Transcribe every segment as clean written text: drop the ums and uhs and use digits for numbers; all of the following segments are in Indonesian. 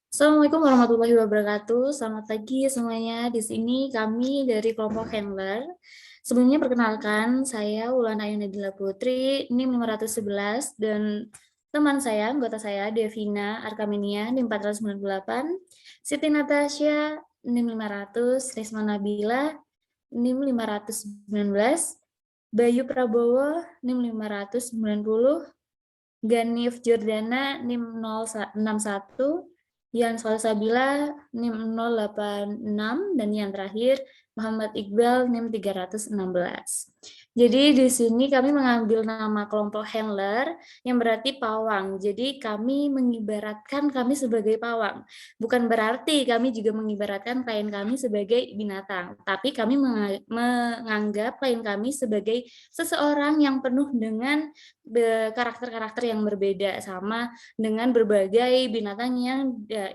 Assalamualaikum warahmatullahi wabarakatuh. Selamat pagi semuanya. Di sini kami dari kelompok handler. Sebelumnya perkenalkan, saya Wulan Ayu Nadila Putri, NIM 511, dan teman saya, anggota saya, Devina Arkamenia, NIM 498, Siti Natasha, NIM 500, Risma Nabila, NIM 519, Bayu Prabowo, NIM 590, Ganif Jordana, NIM 061, Yan Salsabila, NIM 086, dan yang terakhir Muhammad Iqbal, NIM 316. Jadi di sini kami mengambil nama kelompok handler yang berarti pawang. Jadi kami mengibaratkan kami sebagai pawang. Bukan berarti kami juga mengibaratkan klien kami sebagai binatang, tapi kami menganggap klien kami sebagai seseorang yang penuh dengan karakter-karakter yang berbeda sama dengan berbagai binatang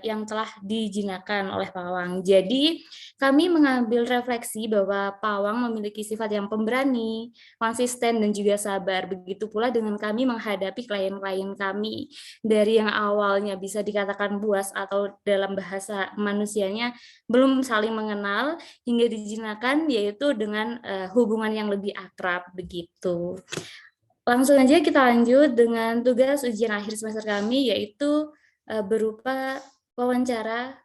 yang telah dijinakan oleh pawang. Jadi kami mengambil refleksi bahwa pawang memiliki sifat yang pemberani, konsisten, dan juga sabar. Begitu pula dengan kami menghadapi klien-klien kami. Dari yang awalnya bisa dikatakan buas atau dalam bahasa manusianya belum saling mengenal, hingga dijinakan yaitu dengan hubungan yang lebih akrab begitu. Langsung aja kita lanjut dengan tugas ujian akhir semester kami, yaitu berupa wawancara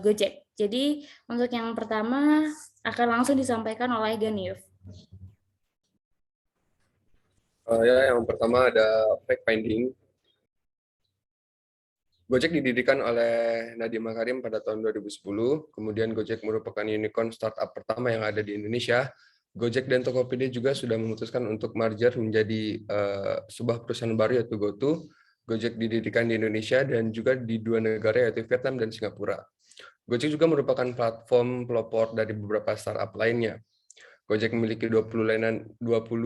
Gojek. Jadi untuk yang pertama akan langsung disampaikan oleh Ganif. Yang pertama ada fact finding. Gojek didirikan oleh Nadiem Makarim pada tahun 2010. Kemudian Gojek merupakan unicorn startup pertama yang ada di Indonesia. Gojek dan Tokopedia juga sudah memutuskan untuk merger menjadi sebuah perusahaan baru yaitu GoTo. Gojek didirikan di Indonesia dan juga di dua negara yaitu Vietnam dan Singapura. Gojek juga merupakan platform pelopor dari beberapa startup lainnya. Gojek memiliki 20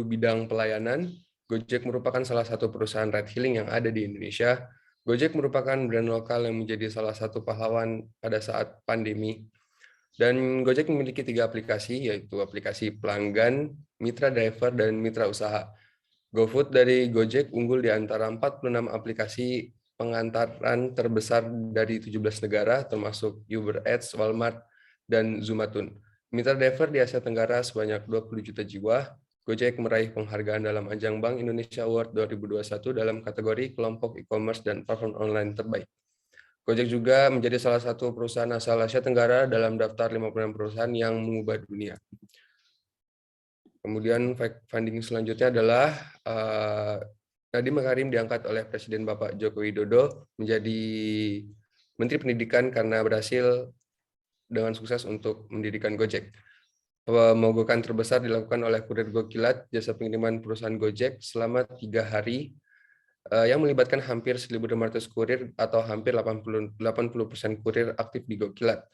bidang pelayanan. Gojek merupakan salah satu perusahaan ride hailing yang ada di Indonesia. Gojek merupakan brand lokal yang menjadi salah satu pahlawan pada saat pandemi. Dan Gojek memiliki 3 aplikasi, yaitu aplikasi pelanggan, mitra driver, dan mitra usaha. GoFood dari Gojek unggul di antara 46 aplikasi pengantaran terbesar dari 17 negara, termasuk Uber Eats, Walmart, dan Zoom-a-Tun. Mitra driver di Asia Tenggara sebanyak 20 juta jiwa. Gojek meraih penghargaan dalam ajang Bank Indonesia Award 2021 dalam kategori kelompok e-commerce dan platform online terbaik. Gojek juga menjadi salah satu perusahaan asal Asia Tenggara dalam daftar 56 perusahaan yang mengubah dunia. Kemudian fact finding selanjutnya adalah Nadiem Makarim diangkat oleh Presiden Bapak Joko Widodo menjadi Menteri Pendidikan karena berhasil dengan sukses untuk mendirikan Gojek. Pemogokan terbesar dilakukan oleh Kurir Gokilat, jasa pengiriman perusahaan Gojek selama 3 hari yang melibatkan hampir 1.500 kurir atau hampir 80% kurir aktif di Gokilat.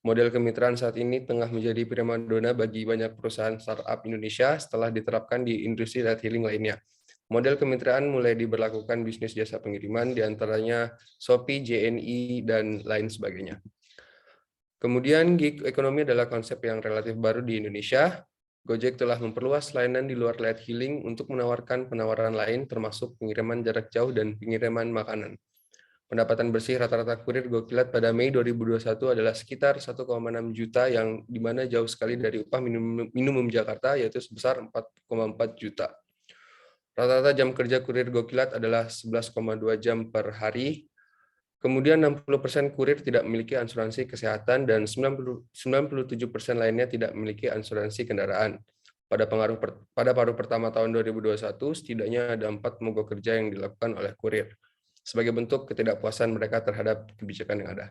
Model kemitraan saat ini tengah menjadi primadona bagi banyak perusahaan startup Indonesia setelah diterapkan di industri ride hailing lainnya. Model kemitraan mulai diberlakukan bisnis jasa pengiriman, diantaranya Shopee, JNE, dan lain sebagainya. Kemudian gig ekonomi adalah konsep yang relatif baru di Indonesia. Gojek telah memperluas layanan di luar ride hailing untuk menawarkan penawaran lain termasuk pengiriman jarak jauh dan pengiriman makanan. Pendapatan bersih rata-rata kurir Gokilat pada Mei 2021 adalah sekitar 1,6 juta yang dimana jauh sekali dari upah minimum Jakarta yaitu sebesar 4,4 juta. Rata-rata jam kerja kurir Gokilat adalah 11,2 jam per hari. Kemudian 60% kurir tidak memiliki asuransi kesehatan dan 97% lainnya tidak memiliki asuransi kendaraan. Pada paruh pertama tahun 2021, setidaknya ada 4 mogok kerja yang dilakukan oleh kurir sebagai bentuk ketidakpuasan mereka terhadap kebijakan yang ada.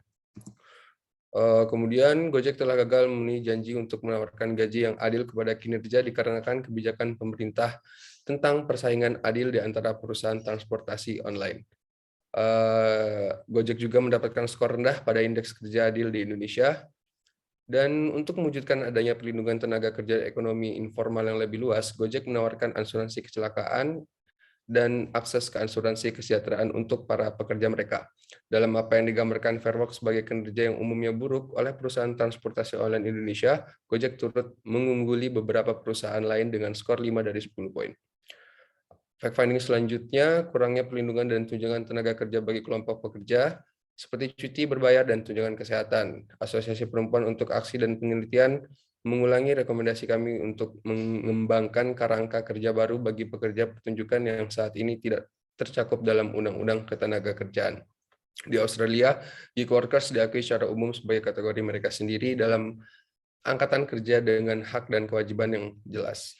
Kemudian Gojek telah gagal memenuhi janji untuk menawarkan gaji yang adil kepada kinerja dikarenakan kebijakan pemerintah tentang persaingan adil di antara perusahaan transportasi online. Gojek juga mendapatkan skor rendah pada indeks kerja adil di Indonesia. Dan untuk mewujudkan adanya perlindungan tenaga kerja ekonomi informal yang lebih luas, Gojek menawarkan asuransi kecelakaan dan akses ke asuransi kesejahteraan untuk para pekerja mereka. Dalam apa yang digambarkan Fairwork sebagai kinerja yang umumnya buruk oleh perusahaan transportasi online Indonesia, Gojek turut mengungguli beberapa perusahaan lain dengan skor 5 dari 10 poin. Fact-finding selanjutnya, kurangnya perlindungan dan tunjangan tenaga kerja bagi kelompok pekerja, seperti cuti berbayar dan tunjangan kesehatan. Asosiasi Perempuan untuk Aksi dan Penelitian mengulangi rekomendasi kami untuk mengembangkan kerangka kerja baru bagi pekerja pertunjukan yang saat ini tidak tercakup dalam Undang-Undang Ketenagakerjaan. Di Australia, gig workers diakui secara umum sebagai kategori mereka sendiri dalam angkatan kerja dengan hak dan kewajiban yang jelas.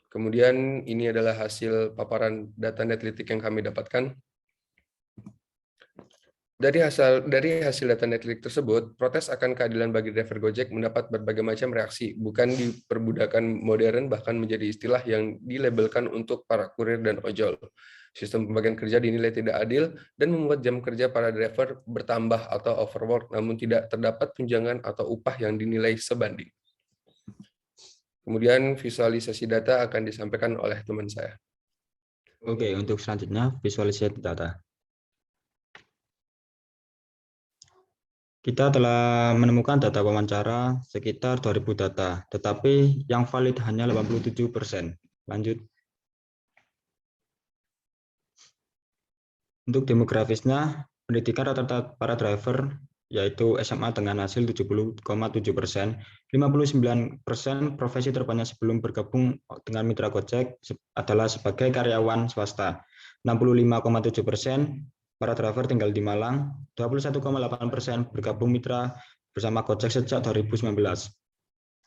Kemudian ini adalah hasil paparan data Netlitik yang kami dapatkan. Dari hasil data Netlitik tersebut, protes akan keadilan bagi driver Gojek mendapat berbagai macam reaksi, bukan diperbudakan modern, bahkan menjadi istilah yang dilabelkan untuk para kurir dan ojol. Sistem pembagian kerja dinilai tidak adil dan membuat jam kerja para driver bertambah atau overwork, namun tidak terdapat tunjangan atau upah yang dinilai sebanding. Kemudian visualisasi data akan disampaikan oleh teman saya. Oke, untuk selanjutnya visualisasi data. Kita telah menemukan data wawancara sekitar 2000 data, tetapi yang valid hanya 87%. Lanjut. Untuk demografisnya, pendidikan rata-rata para driver yaitu SMA dengan hasil 70,7%, 59% profesi terbanyak sebelum bergabung dengan mitra Gojek adalah sebagai karyawan swasta, 65,7% para driver tinggal di Malang, 21,8% bergabung mitra bersama Gojek sejak 2019.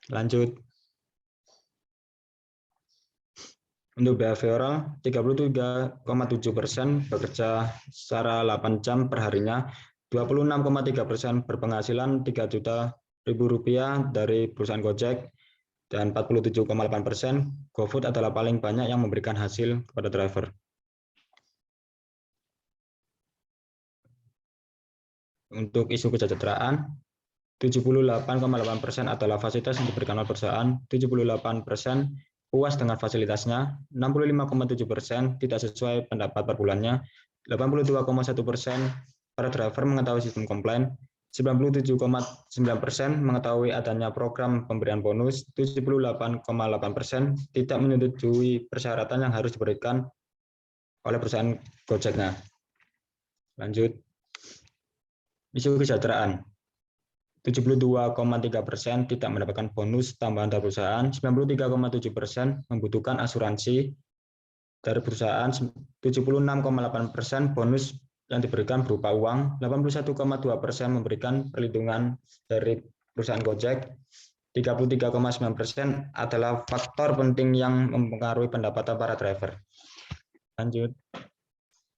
Lanjut. Untuk behavioral, 33,7% bekerja secara 8 jam perharinya, 26,3% berpenghasilan Rp3 juta dari perusahaan Gojek, dan 47,8% GoFood adalah paling banyak yang memberikan hasil kepada driver. Untuk isu kesejahteraan, 78,8% adalah fasilitas yang diberikan oleh perusahaan, 78% puas dengan fasilitasnya, 65,7% tidak sesuai pendapat per bulannya, 82,1% para driver mengetahui sistem komplain, 97,9% mengetahui adanya program pemberian bonus, 78,8% tidak menyetujui persyaratan yang harus diberikan oleh perusahaan Gojeknya. Lanjut. Isu kesejahteraan. 72,3% tidak mendapatkan bonus tambahan dari perusahaan, 93,7% membutuhkan asuransi dari perusahaan, 76,8% bonus yang diberikan berupa uang, 81,2% memberikan perlindungan dari perusahaan Gojek, 33,9% adalah faktor penting yang mempengaruhi pendapatan para driver. Lanjut.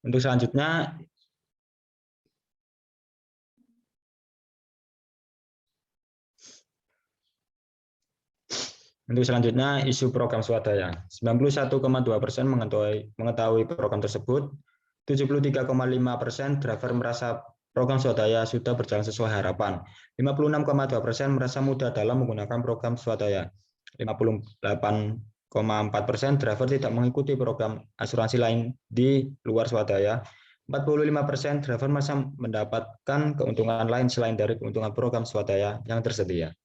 Untuk selanjutnya, isu program swadaya. 91,2% mengetahui program tersebut, 73,5% driver merasa program swadaya sudah berjalan sesuai harapan, 56,2% merasa mudah dalam menggunakan program swadaya, 58,4% driver tidak mengikuti program asuransi lain di luar swadaya, 45% driver merasa mendapatkan keuntungan lain selain dari keuntungan program swadaya yang tersedia.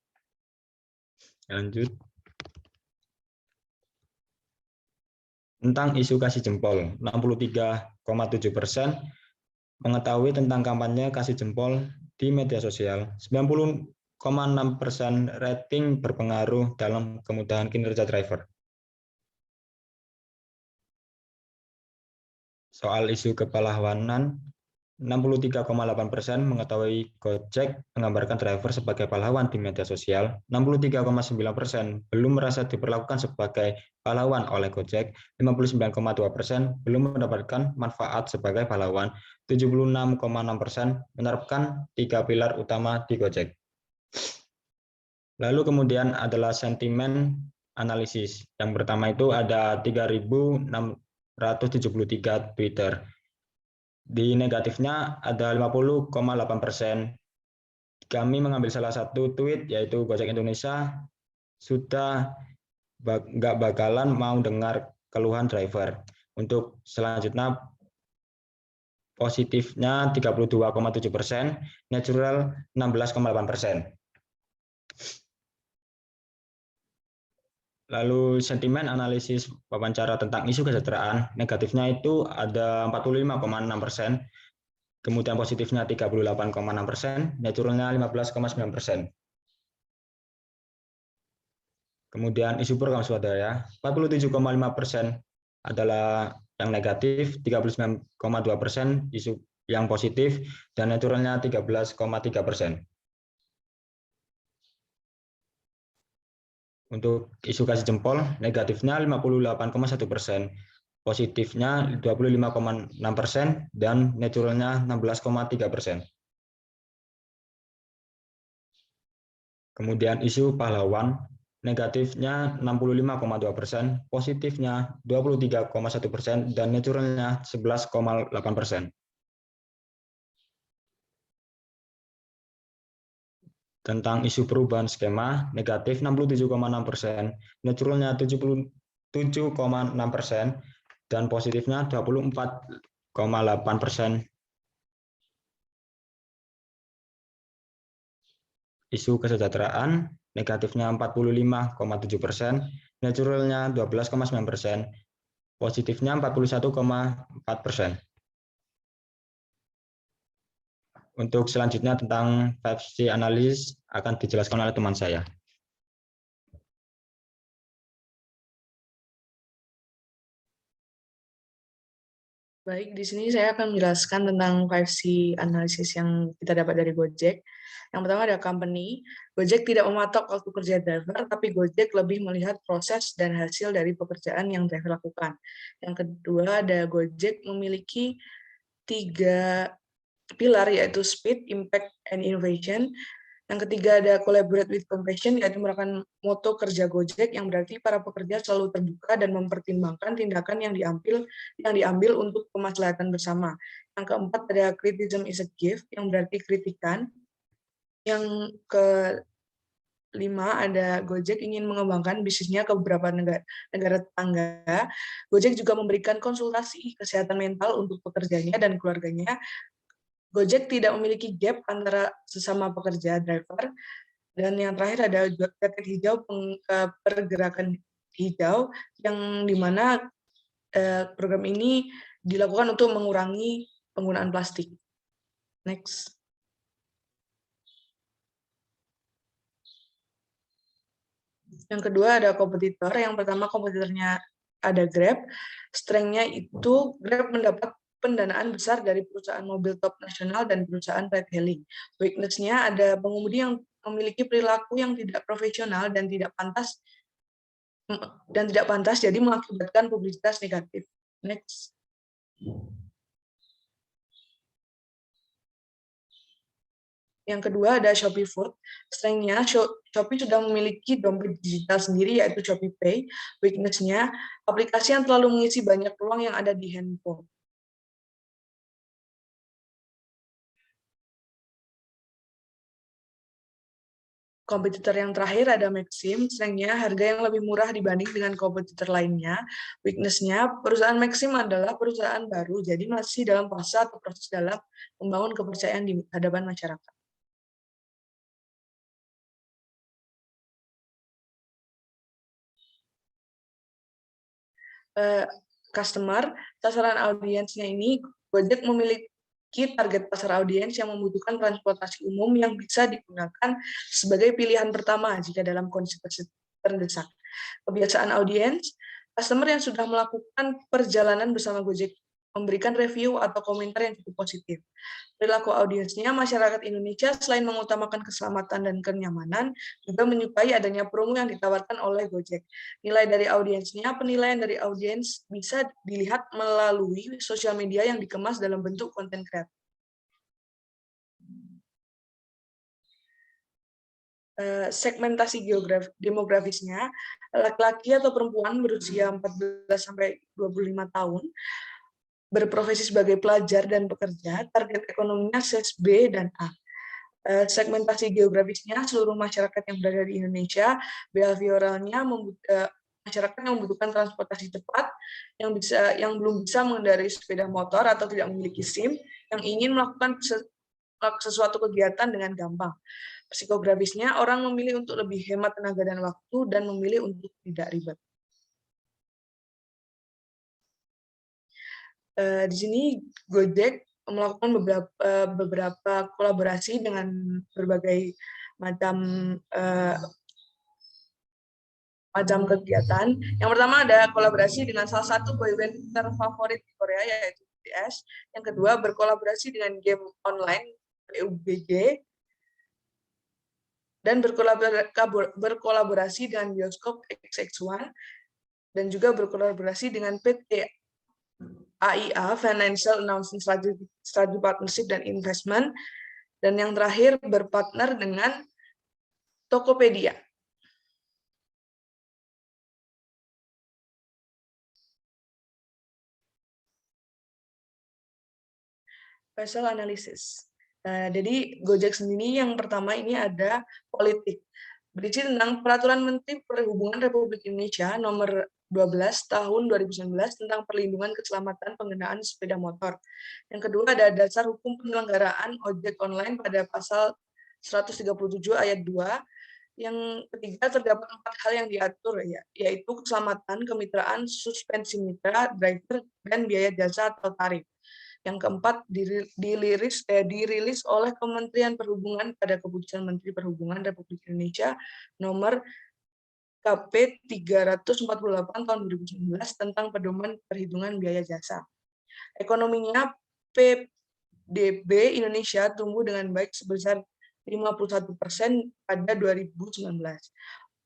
Lanjut. Tentang isu kasih jempol, 63,7% mengetahui tentang kampanye kasih jempol di media sosial, 90,6% rating berpengaruh dalam kemudahan kinerja driver. Soal isu kepahlawanan, 63,8% mengetahui Gojek menggambarkan driver sebagai pahlawan di media sosial, 63,9% belum merasa diperlakukan sebagai pahlawan oleh Gojek, 59,2% belum mendapatkan manfaat sebagai pahlawan, 76,6% menerapkan 3 pilar utama di Gojek. Lalu kemudian adalah sentimen analisis. Yang pertama itu ada 3.673 Twitter. Di negatifnya ada 50,8%. Kami mengambil salah satu tweet yaitu Gojek Indonesia sudah nggak bakalan mau dengar keluhan driver. Untuk selanjutnya positifnya 32,7%, natural 16,8%. Lalu sentimen analisis wawancara tentang isu kesejahteraan, negatifnya itu ada 45,6%, kemudian positifnya 38,6%, naturalnya 15,9%. Kemudian isu program swadaya, 47,5% adalah yang negatif, 39,2% isu yang positif, dan naturalnya 13,3%. Untuk isu kasih jempol, negatifnya 58,1%, positifnya 25,6%, dan naturalnya 16,3%. Kemudian isu pahlawan, negatifnya 65,2%, positifnya 23,1%, dan naturalnya 11,8%. Tentang isu perubahan skema, negatif 67,6%, naturalnya 77,6%, dan positifnya 24,8%. Isu kesejahteraan, negatifnya 45,7%, naturalnya 12,9%, positifnya 41,4%. Untuk selanjutnya tentang 5C analis akan dijelaskan oleh teman saya. Baik, di sini saya akan menjelaskan tentang 5C analisis yang kita dapat dari Gojek. Yang pertama ada company. Gojek tidak mematok waktu kerja driver, tapi Gojek lebih melihat proses dan hasil dari pekerjaan yang driver lakukan. Yang kedua ada Gojek memiliki 3 pilar, yaitu speed, impact, and innovation. Yang ketiga ada collaborate with compassion, yaitu merupakan moto kerja Gojek yang berarti para pekerja selalu terbuka dan mempertimbangkan tindakan yang diambil untuk kemaslahatan bersama. Yang keempat ada criticism is a gift, yang berarti kritikan. Yang kelima ada Gojek ingin mengembangkan bisnisnya ke beberapa negara tetangga. Gojek juga memberikan konsultasi kesehatan mental untuk pekerjanya dan keluarganya. Gojek tidak memiliki gap antara sesama pekerja driver. Dan yang terakhir ada jaket hijau, pergerakan hijau, yang dimana program ini dilakukan untuk mengurangi penggunaan plastik. Next. Yang kedua ada kompetitor. Yang pertama kompetitornya ada Grab. Strength-nya itu Grab mendapat pendanaan besar dari perusahaan mobil top nasional dan perusahaan ride hailing. Weakness-nya ada pengemudi yang memiliki perilaku yang tidak profesional dan tidak pantas, jadi mengakibatkan publisitas negatif. Next. Yang kedua ada Shopee Food. Strength-nya Shopee sudah memiliki dompet digital sendiri, yaitu Shopee Pay. Weakness-nya aplikasi yang terlalu mengisi banyak peluang yang ada di handphone. Kompetitor yang terakhir ada Maxim, strength-nya harga yang lebih murah dibanding dengan kompetitor lainnya. Weakness-nya, perusahaan Maxim adalah perusahaan baru, jadi masih dalam fase atau proses dalam membangun kepercayaan di hadapan masyarakat. Customer, sasaran audiensnya ini, Gojek memiliki target pasar audiens yang membutuhkan transportasi umum yang bisa digunakan sebagai pilihan pertama jika dalam kondisi terdesak. Kebiasaan audiens, customer yang sudah melakukan perjalanan bersama Gojek memberikan review atau komentar yang cukup positif. Perilaku audiensnya, masyarakat Indonesia selain mengutamakan keselamatan dan kenyamanan, juga menyukai adanya promo yang ditawarkan oleh Gojek. Nilai dari audiensnya, penilaian dari audiens bisa dilihat melalui sosial media yang dikemas dalam bentuk konten kreatif. Segmentasi demografisnya, laki-laki atau perempuan berusia 14 sampai 25 tahun, berprofesi sebagai pelajar dan pekerja, target ekonominya SES B dan A. Segmentasi geografisnya, seluruh masyarakat yang berada di Indonesia, behavioralnya masyarakat yang membutuhkan transportasi cepat, yang belum bisa mengendarai sepeda motor atau tidak memiliki SIM, yang ingin melakukan sesuatu kegiatan dengan gampang. Psikografisnya, orang memilih untuk lebih hemat tenaga dan waktu dan memilih untuk tidak ribet. Di sini Gojek melakukan beberapa kolaborasi dengan berbagai macam kegiatan. Yang pertama ada kolaborasi dengan salah satu boyband terfavorit di Korea, yaitu BTS. Yang kedua berkolaborasi dengan game online PUBG, dan berkolaborasi dengan bioskop XX1, dan juga berkolaborasi dengan PT AIA, Financial Announcement Strategy Partnership dan Investment, dan yang terakhir berpartner dengan Tokopedia. Facial analysis. Jadi Gojek sendiri yang pertama ini ada politik. Berisi tentang Peraturan Menteri Perhubungan Republik Indonesia Nomor 12 Tahun 2019 tentang perlindungan keselamatan penggunaan sepeda motor. Yang kedua ada dasar hukum penyelenggaraan ojek online pada pasal 137 ayat 2. Yang ketiga terdapat 4 hal yang diatur, yaitu keselamatan, kemitraan, suspensi mitra, driver, dan biaya jasa atau tarif. Yang keempat dirilis oleh Kementerian Perhubungan pada Keputusan Menteri Perhubungan Republik Indonesia Nomor KP 348 tahun 2019 tentang pedoman perhitungan biaya jasa. Ekonominya PDB Indonesia tumbuh dengan baik sebesar 51% pada 2019.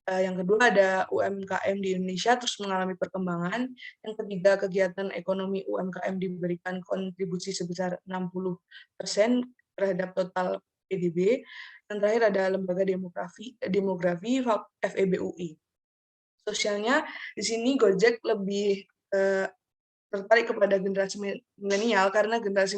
Yang kedua ada UMKM di Indonesia terus mengalami perkembangan. Yang ketiga, kegiatan ekonomi UMKM diberikan kontribusi sebesar 60% terhadap total PDB. Yang terakhir ada lembaga demografi FEBUI. Sosialnya di sini Gojek lebih tertarik kepada generasi milenial karena generasi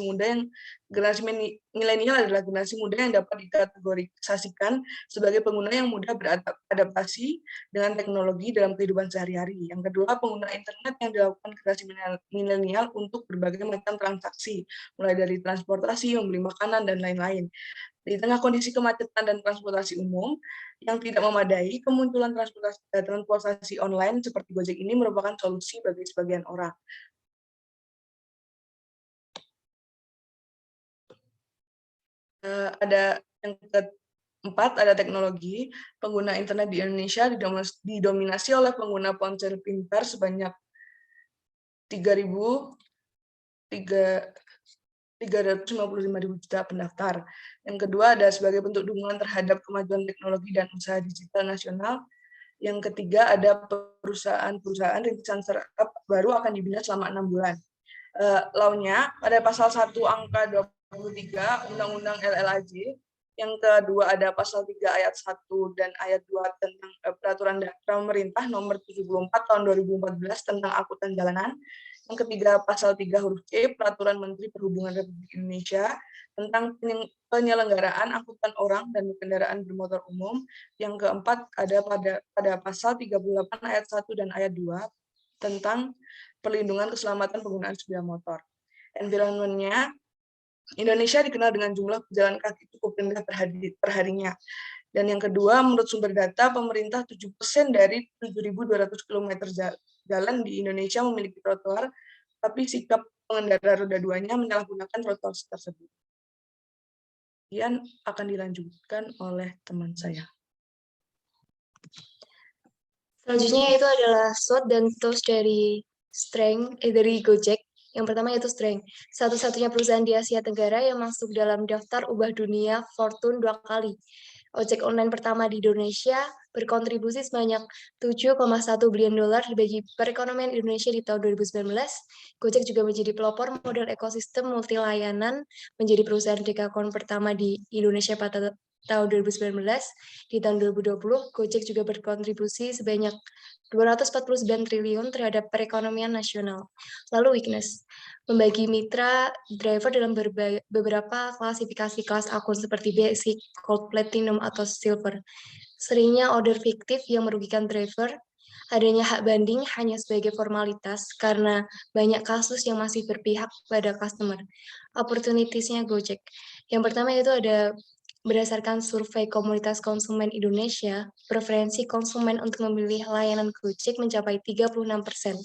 milenial adalah generasi muda yang dapat dikategorisasikan sebagai pengguna yang mudah beradaptasi dengan teknologi dalam kehidupan sehari-hari. Yang kedua, pengguna internet yang dilakukan generasi milenial untuk berbagai macam transaksi, mulai dari transportasi, membeli makanan, dan lain-lain. Di tengah kondisi kemacetan dan transportasi umum yang tidak memadai, kemunculan transportasi online seperti Gojek ini merupakan solusi bagi sebagian orang. Ada yang keempat, ada teknologi. Pengguna internet di Indonesia didominasi oleh pengguna ponsel pintar sebanyak 355.000 juta pendaftar. Yang kedua, ada sebagai bentuk dukungan terhadap kemajuan teknologi dan usaha digital nasional. Yang ketiga, ada perusahaan-perusahaan rintisan startup baru akan dibina selama 6 bulan. Law-nya pada pasal 1 angka 23 Undang-Undang LLAJ. Yang kedua ada pasal 3 ayat 1 dan ayat 2 tentang Peraturan Pemerintah Nomor 74 Tahun 2014 tentang angkutan jalanan. Yang ketiga pasal 3 huruf C Peraturan Menteri Perhubungan Republik Indonesia tentang penyelenggaraan angkutan orang dan kendaraan bermotor umum. Yang keempat ada pada pasal 38 ayat 1 dan ayat 2 tentang perlindungan keselamatan penggunaan sepeda motor. Environment-nya, Indonesia dikenal dengan jumlah pejalan kaki cukup rendah perharinya. Dan yang kedua, menurut sumber data, pemerintah 7% dari 7.200 km jalan di Indonesia memiliki trotoar, tapi sikap pengendara roda 2-nya menyalahgunakan trotoar tersebut. Kemudian akan dilanjutkan oleh teman saya. Selanjutnya itu adalah SWOT dan tools dari Gojek. Yang pertama yaitu Strength, satu-satunya perusahaan di Asia Tenggara yang masuk dalam daftar ubah dunia Fortune 2 kali. Ojek online pertama di Indonesia berkontribusi sebanyak 7,1 billion dolar bagi perekonomian Indonesia di tahun 2019. Gojek juga menjadi pelopor model ekosistem multi layanan, menjadi perusahaan dekakon pertama di Indonesia pada tahun 2019. Di tahun 2020, Gojek juga berkontribusi sebanyak 249 triliun terhadap perekonomian nasional. Lalu weakness, membagi mitra driver dalam beberapa klasifikasi kelas akun seperti basic, gold, platinum, atau silver. Seringnya order fiktif yang merugikan driver, adanya hak banding hanya sebagai formalitas karena banyak kasus yang masih berpihak pada customer. Opportunities-nya Gojek. Yang pertama itu ada berdasarkan survei komunitas konsumen Indonesia, preferensi konsumen untuk memilih layanan Gojek mencapai 36%.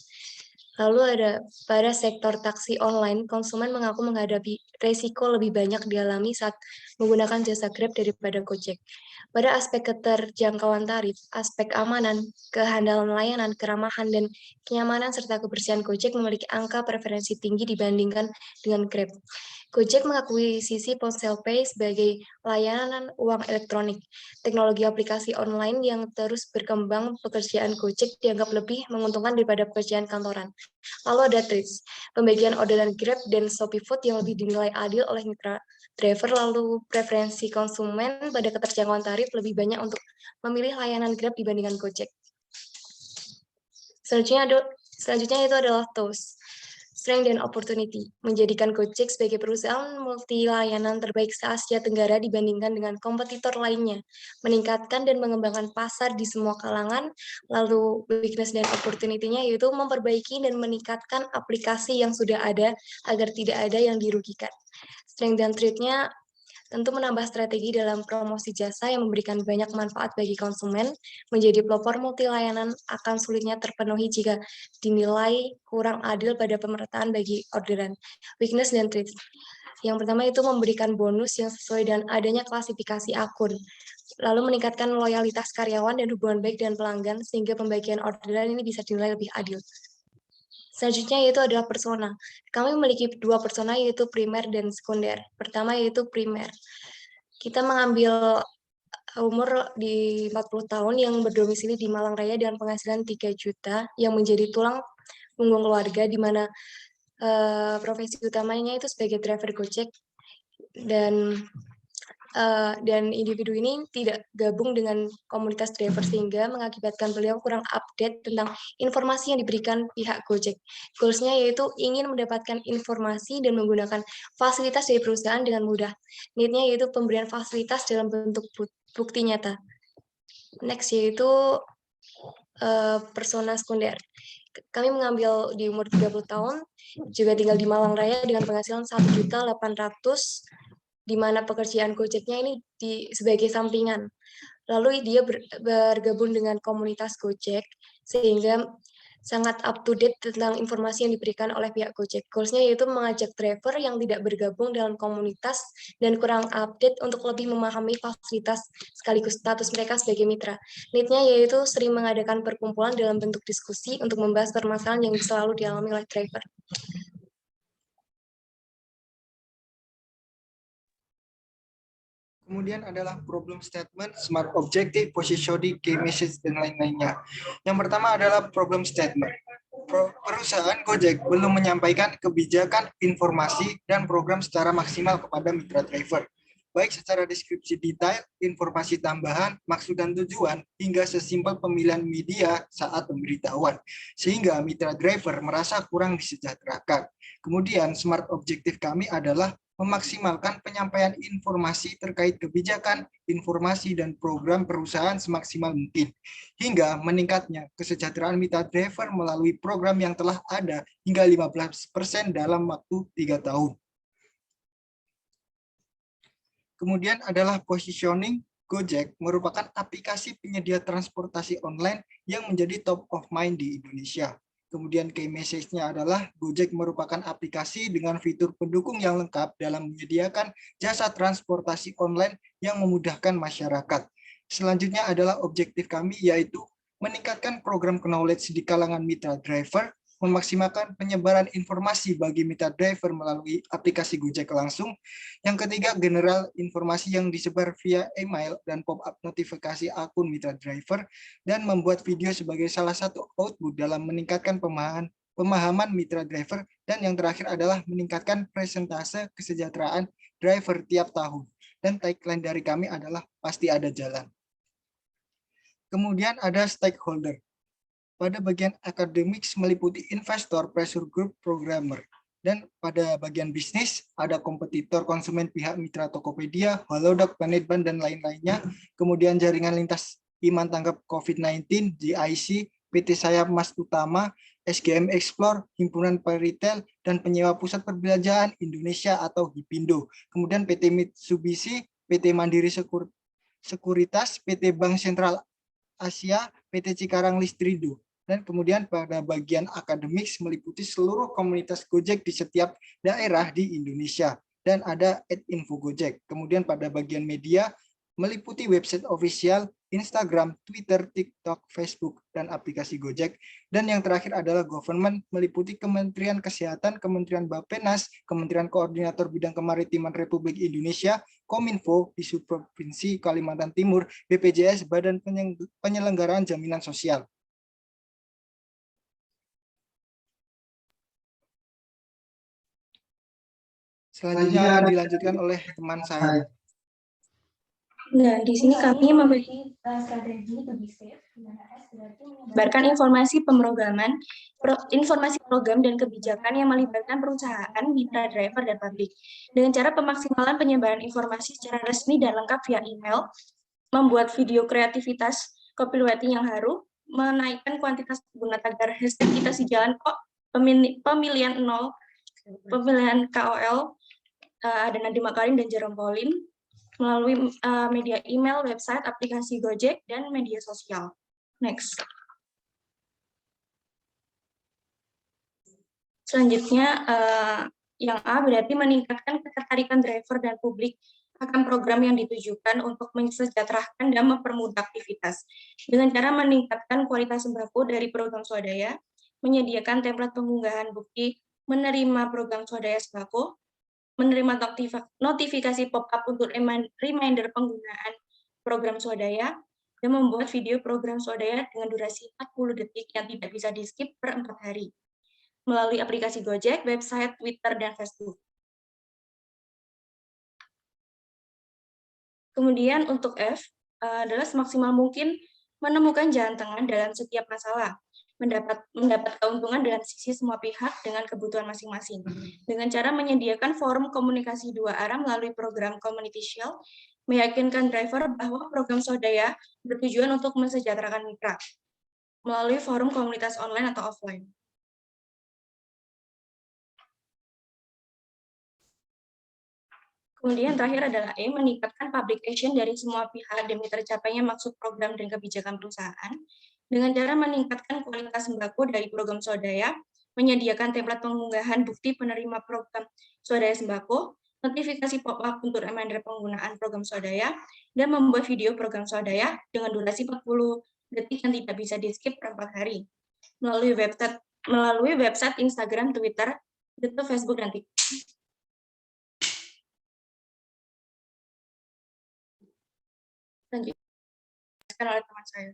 Lalu ada pada sektor taksi online, konsumen mengaku menghadapi resiko lebih banyak dialami saat menggunakan jasa Grab daripada Gojek. Pada aspek keterjangkauan tarif, aspek keamanan, kehandalan layanan, keramahan, dan kenyamanan serta kebersihan Gojek memiliki angka preferensi tinggi dibandingkan dengan Grab. Gojek mengakuisisi Ponsel Pay sebagai layanan uang elektronik. Teknologi aplikasi online yang terus berkembang, pekerjaan Gojek dianggap lebih menguntungkan daripada pekerjaan kantoran. Lalu ada Treats, pembagian orderan Grab dan Shopee Food yang lebih dinilai adil oleh mitra driver, lalu preferensi konsumen pada keterjangkauan tarif lebih banyak untuk memilih layanan Grab dibandingkan Gojek. Selanjutnya itu adalah TOS, Strength dan Opportunity, menjadikan Gojek sebagai perusahaan multi layanan terbaik se-Asia Tenggara dibandingkan dengan kompetitor lainnya, meningkatkan dan mengembangkan pasar di semua kalangan, lalu weakness dan opportunity-nya yaitu memperbaiki dan meningkatkan aplikasi yang sudah ada agar tidak ada yang dirugikan. Strength dan threat-nya tentu menambah strategi dalam promosi jasa yang memberikan banyak manfaat bagi konsumen, menjadi pelopor multi layanan akan sulitnya terpenuhi jika dinilai kurang adil pada pemerataan bagi orderan. Weakness dan threat. Yang pertama itu memberikan bonus yang sesuai dengan adanya klasifikasi akun, lalu meningkatkan loyalitas karyawan dan hubungan baik dengan pelanggan sehingga pembagian orderan ini bisa dinilai lebih adil. Selanjutnya yaitu adalah persona. Kami memiliki dua persona yaitu primer dan sekunder. Pertama yaitu primer. Kita mengambil umur di 40 tahun yang berdomisili di Malang Raya dengan penghasilan 3 juta yang menjadi tulang punggung keluarga di mana profesi utamanya itu sebagai driver Gojek dan individu ini tidak gabung dengan komunitas driver sehingga mengakibatkan beliau kurang update tentang informasi yang diberikan pihak Gojek. Goals-nya yaitu ingin mendapatkan informasi dan menggunakan fasilitas dari perusahaan dengan mudah. Need-nya yaitu pemberian fasilitas dalam bentuk bukti nyata. Next yaitu persona sekunder. Kami mengambil di umur 30 tahun, juga tinggal di Malang Raya dengan penghasilan 1.800.000, di mana pekerjaan Gojeknya ini sebagai sampingan. Lalu dia bergabung dengan komunitas Gojek, sehingga sangat up to date tentang informasi yang diberikan oleh pihak Gojek. Goals-nya yaitu mengajak driver yang tidak bergabung dalam komunitas dan kurang update untuk lebih memahami fasilitas sekaligus status mereka sebagai mitra. Need-nya yaitu sering mengadakan perkumpulan dalam bentuk diskusi untuk membahas permasalahan yang selalu dialami oleh driver. Kemudian adalah problem statement, smart objective, positioning, key message, dan lain-lainnya. Yang pertama adalah problem statement. Perusahaan Gojek belum menyampaikan kebijakan, informasi, dan program secara maksimal kepada mitra driver, baik secara deskripsi detail, informasi tambahan, maksud dan tujuan, hingga sesimpel pemilihan media saat pemberitahuan, sehingga mitra driver merasa kurang disejahterakan. Kemudian, smart objective kami adalah memaksimalkan penyampaian informasi terkait kebijakan, informasi, dan program perusahaan semaksimal mungkin, hingga meningkatnya kesejahteraan mitra driver melalui program yang telah ada hingga 15% dalam waktu 3 tahun. Kemudian adalah positioning. Gojek merupakan aplikasi penyedia transportasi online yang menjadi top of mind di Indonesia. Kemudian key message-nya adalah Gojek merupakan aplikasi dengan fitur pendukung yang lengkap dalam menyediakan jasa transportasi online yang memudahkan masyarakat. Selanjutnya adalah objektif kami yaitu meningkatkan program knowledge di kalangan mitra driver, memaksimalkan penyebaran informasi bagi mitra driver melalui aplikasi Gojek langsung. Yang ketiga, general informasi yang disebar via email dan pop-up notifikasi akun mitra driver, dan membuat video sebagai salah satu output dalam meningkatkan pemahaman mitra driver. Dan yang terakhir adalah meningkatkan presentase kesejahteraan driver tiap tahun. Dan tagline dari kami adalah pasti ada jalan. Kemudian ada stakeholder. Pada bagian akademik meliputi investor, pressure group, programmer. Dan pada bagian bisnis ada kompetitor, konsumen, pihak mitra Tokopedia, Halodoc, Panetban, dan lain-lainnya. Kemudian jaringan lintas iman tanggap COVID-19, GIC, PT Sayap Mas Utama, SGM Explore, Himpunan Peritel, dan Penyewa Pusat Perbelanjaan Indonesia atau HIPINDO. Kemudian PT Mitsubishi, PT Mandiri Sekuritas, PT Bank Sentral Asia, PT Cikarang Listrindo. Dan kemudian pada bagian akademik meliputi seluruh komunitas Gojek di setiap daerah di Indonesia. Dan ada @info Gojek. Kemudian pada bagian media meliputi website official, Instagram, Twitter, TikTok, Facebook, dan aplikasi Gojek. Dan yang terakhir adalah government, meliputi Kementerian Kesehatan, Kementerian Bappenas, Kementerian Koordinator Bidang Kemaritiman Republik Indonesia, Kominfo di Provinsi Kalimantan Timur, BPJS, Badan Penyelenggaraan Jaminan Sosial. Selanjutnya akan dilanjutkan oleh teman saya. Nah, di sini kami memiliki strategi to be safe, menyebarkan informasi pemrograman, informasi program dan kebijakan yang melibatkan perusahaan, mitra driver, dan pabrik. Dengan cara pemaksimalan penyebaran informasi secara resmi dan lengkap via email, membuat video kreativitas copywriting yang haru, menaikkan kuantitas pengguna tagar hashtag kita sejalan kok, pemilihan nol, pemilihan KOL, ada Nadiem Makarim dan Jerome Pauline, melalui media email, website, aplikasi Gojek, dan media sosial. Next. Selanjutnya, yang A berarti meningkatkan ketertarikan driver dan publik akan program yang ditujukan untuk mensejahterakan dan mempermudah aktivitas. Dengan cara meningkatkan kualitas sembako dari program swadaya, menyediakan template pengunggahan bukti menerima program swadaya sembako, menerima notifikasi pop-up untuk reminder penggunaan program swadaya, dan membuat video program swadaya dengan durasi 40 detik yang tidak bisa di-skip per 4 hari, melalui aplikasi Gojek, website, Twitter, dan Facebook. Kemudian untuk F, adalah semaksimal mungkin menemukan jalan tengah dalam setiap masalah, mendapat keuntungan dalam sisi semua pihak dengan kebutuhan masing-masing. Dengan cara menyediakan forum komunikasi dua arah melalui program Community Shield, meyakinkan driver bahwa program swadaya bertujuan untuk mensejahterakan mitra melalui forum komunitas online atau offline. Kemudian terakhir adalah E, meningkatkan public action dari semua pihak demi tercapainya maksud program dan kebijakan perusahaan, dengan cara meningkatkan kualitas sembako dari program swadaya, menyediakan template pengunggahan bukti penerima program swadaya sembako, notifikasi pop-up untuk reminder penggunaan program swadaya, dan membuat video program swadaya dengan durasi 40 detik yang tidak bisa di-skip per 4 hari, melalui website, Instagram, Twitter, YouTube, Facebook, dan TikTok. Lanjutkan oleh teman saya.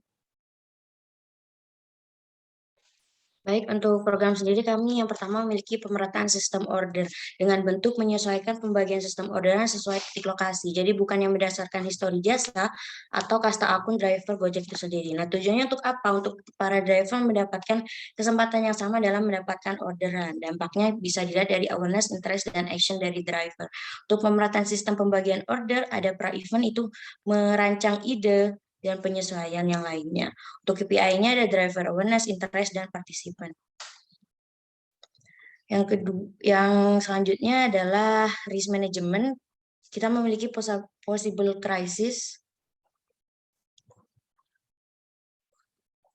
Baik, untuk program sendiri kami yang pertama memiliki pemerataan sistem order dengan bentuk menyesuaikan pembagian sistem orderan sesuai titik lokasi. Jadi bukan yang berdasarkan histori jasa atau kasta akun driver Gojek itu sendiri. Nah, tujuannya untuk apa? Untuk para driver mendapatkan kesempatan yang sama dalam mendapatkan orderan. Dampaknya bisa dilihat dari awareness, interest, dan action dari driver. Untuk pemerataan sistem pembagian order, ada pra-event itu merancang ide dan penyesuaian yang lainnya. Untuk KPI-nya ada driver awareness, interest, dan partisipan. Yang selanjutnya adalah risk management. Kita memiliki possible crisis.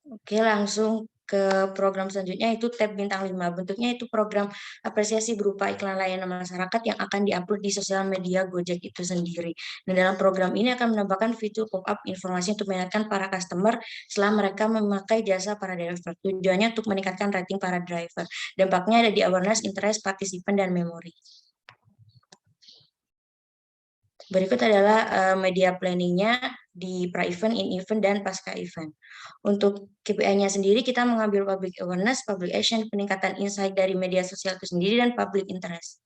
Oke, langsung ke program selanjutnya, itu tab bintang 5. Bentuknya itu program apresiasi berupa iklan layanan masyarakat yang akan diupload di sosial media Gojek itu sendiri. Dan dalam program ini akan menambahkan fitur pop-up informasi untuk mengingatkan para customer setelah mereka memakai jasa para driver. Tujuannya untuk meningkatkan rating para driver. Dampaknya ada di awareness, interest, partisipan, dan memori. Berikut adalah media planning-nya di pra-event, in-event, dan pasca-event. Untuk KPI-nya sendiri, kita mengambil public awareness, public action, peningkatan insight dari media sosial itu sendiri, dan public interest.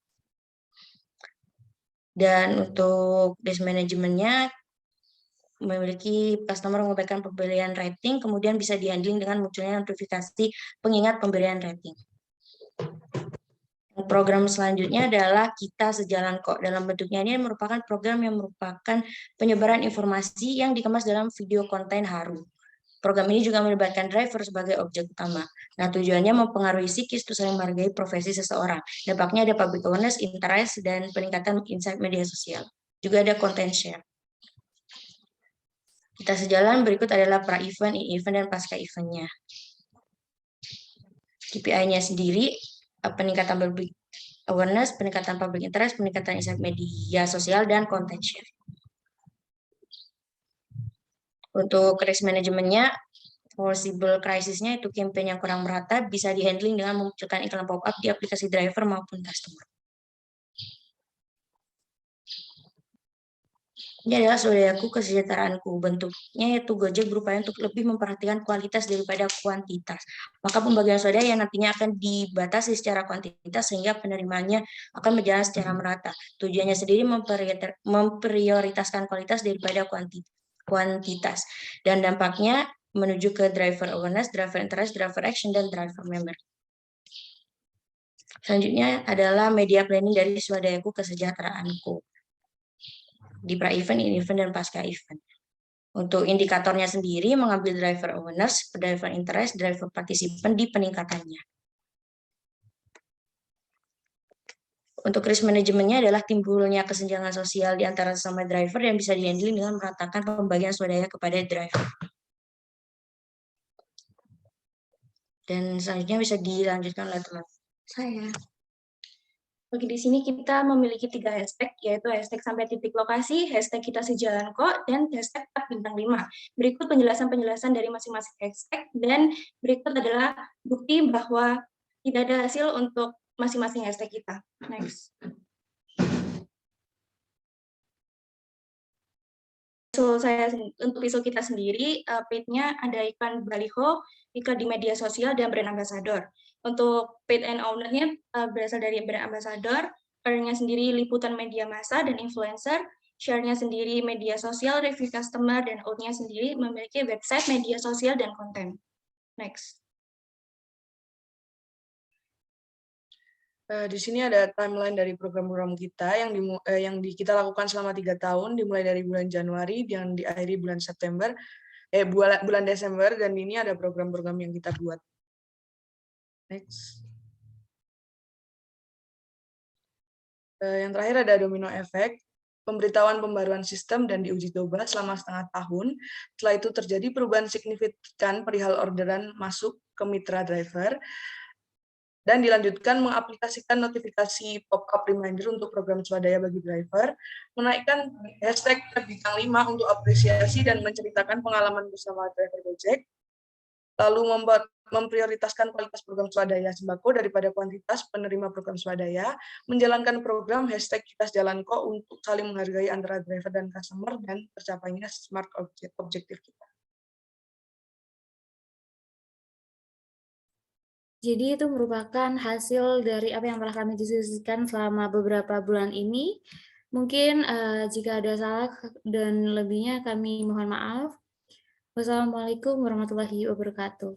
Dan untuk risk management-nya, memiliki customer mengabaikan pemberian rating, kemudian bisa di-handling dengan munculnya notifikasi pengingat pemberian rating. Program selanjutnya adalah Kita Sejalan Kok. Dalam bentuknya ini merupakan program yang merupakan penyebaran informasi yang dikemas dalam video konten haru. Program ini juga melibatkan driver sebagai objek utama. Nah, tujuannya mempengaruhi psikis untuk saling menghargai profesi seseorang. Dampaknya ada public awareness, interest, dan peningkatan insight media sosial. Juga ada content share. Kita sejalan, berikut adalah pra-event, in-event, dan pasca eventnya. KPI-nya sendiri, peningkatan public awareness, peningkatan public interest, peningkatan insight media sosial, dan content share. Untuk risk manajemennya, possible crisis-nya itu campaign yang kurang merata bisa di-handling dengan memunculkan iklan pop-up di aplikasi driver maupun customer. Ini adalah swadhayaku kesejahteraanku. Bentuknya yaitu Gojek berupaya untuk lebih memperhatikan kualitas daripada kuantitas. Maka pembagian swadaya nantinya akan dibatasi secara kuantitas sehingga penerimaannya akan berjalan secara merata. Tujuannya sendiri memprioritaskan kualitas daripada kuantitas. Dan dampaknya menuju ke driver awareness, driver interest, driver action, dan driver member. Selanjutnya adalah media planning dari swadhayaku kesejahteraanku. Di pra-event, in-event, dan pasca event. Untuk indikatornya sendiri, mengambil driver awareness, driver interest, driver participant di peningkatannya. Untuk risk manajemennya adalah timbulnya kesenjangan sosial di antara sesama driver yang bisa di-handle dengan meratakan pembagian swadaya kepada driver. Dan selanjutnya bisa dilanjutkan oleh teman saya. Oke, di sini kita memiliki 3 hashtag, yaitu hashtag sampai titik lokasi, hashtag kita sejalan kok, dan hashtag 4 bintang 5. Berikut penjelasan-penjelasan dari masing-masing hashtag, dan berikut adalah bukti bahwa tidak ada hasil untuk masing-masing hashtag kita. Next. Untuk isu kita sendiri, paid-nya ada iklan baliho, iklan di media sosial, dan brand ambassador. Untuk paid and owner-nya berasal dari brand ambassador, earn-nya sendiri liputan media massa dan influencer, share-nya sendiri media sosial, review customer, dan out-nya sendiri memiliki website, media sosial, dan konten. Next. Di sini ada timeline dari program-program kita yang kita lakukan selama 3 tahun, dimulai dari bulan Januari dan diakhiri bulan bulan Desember, dan ini ada program-program yang kita buat. Next. Yang terakhir ada domino effect, pemberitahuan pembaruan sistem dan diuji coba selama setengah tahun. Setelah itu terjadi perubahan signifikan perihal orderan masuk ke mitra driver, dan dilanjutkan mengaplikasikan notifikasi pop-up reminder untuk program swadaya bagi driver, menaikkan hashtag bintang 5 untuk apresiasi dan menceritakan pengalaman bersama driver Gojek, lalu memprioritaskan kualitas program swadaya sembako daripada kuantitas penerima program swadaya, menjalankan program hashtag kita sejalan kok untuk saling menghargai antara driver dan customer, dan tercapainya smart objektif kita. Jadi itu merupakan hasil dari apa yang telah kami diskusikan selama beberapa bulan ini. Mungkin jika ada salah dan lebihnya kami mohon maaf. Wassalamualaikum warahmatullahi wabarakatuh.